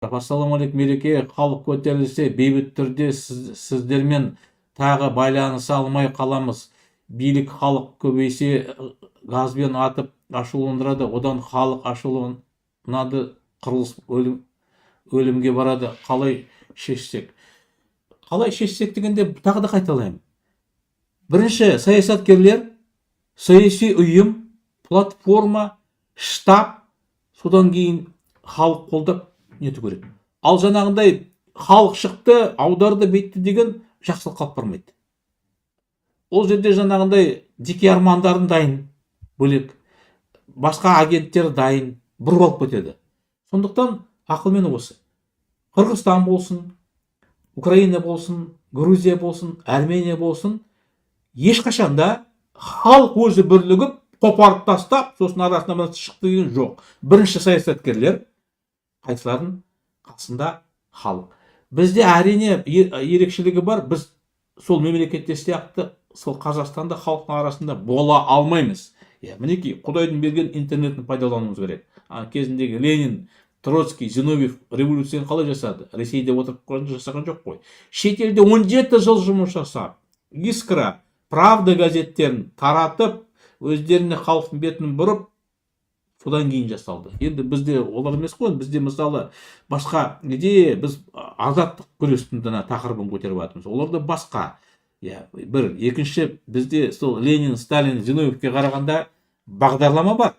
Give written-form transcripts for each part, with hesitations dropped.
Ассалаумағалейкум мереке, халық көтерілсе бейбіт түрде сіздермен тағы байланыса алмай қаламыз. Билік халық көбейсе газбен атып ашуландырады, одан халық ашуланады, қырылыс өлімге барады. Қалай шешсек? Қалай шешсек дегенде тағы да қайталаймын. Бірінші, саясаткерлер, саяси ұйым, платформа, штаб, содан кейін халық қолдап нету керек. Ал жаңағындай халық шықты, аударды, бетті деген жақсылық қалып бармайды. Ол жерде жаңағындай жеке армандарын дайын бөлек, басқа агенттер дайын, бұрып алып кетеді. Сондықтан ақылмен осы. Қырғызстан болсын, Украина болсын, Грузия болсын, Армения болсын, ешқашанда халық өзі бірлігіп, қопарып тастап, сосын арасында шықты деген жоқ. Бірінші саясаткерлер, қайсылардың қасында халық. Бізде әрине ерекшелігі бар, біз сол мемлекетте сияқты, сол Қазақстанда халықтың арасында бола алмаймыз. Мінекей, Құдайдың берген интернетін пайдалануымыз керек. Кезіндегі Ленин, Троцкий, Зиновьев революцияны қалай жасады? Ресейде отырып жасаған жоқ қой. Шетелде 17 жыл жұмыс жасап, Искра, Правда газеттерін таратып, өздеріне халықтың бетін бұрып, содан кейін жасалды. Енді бізде олар емес қой, бізде мысалы басқа неде біз азаттық күрестің тақырыбын көтеріп жатырмыз. Оларда басқа. Бір, екінші, бізде сол Ленин, Сталин, Зиновьевке қарағанда бағдарлама бар,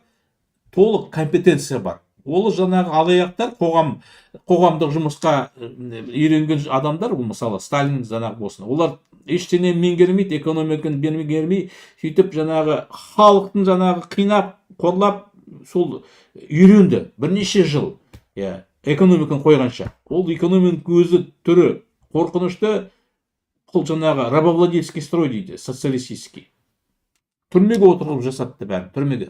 толық компетенция бар. Ол жаңағы алаяқтар, қоғамдық жұмысқа үйренген адамдар, мысалы Сталин жаңағы болсын. Олар ештеңе меңгермейді, экономиканы меңгермей, сөйтіп жаңағы халықтың жаңағы қинап, қорлап, сол үйренді бірнеше жыл. Экономиканы қойғанша. Ол экономиканың өзі түрі қорқынышты, бұл жаңағы рабовладельский строй дейді, социалистический. Түрмеге отырғызып жасатты бәрін, түрмеге.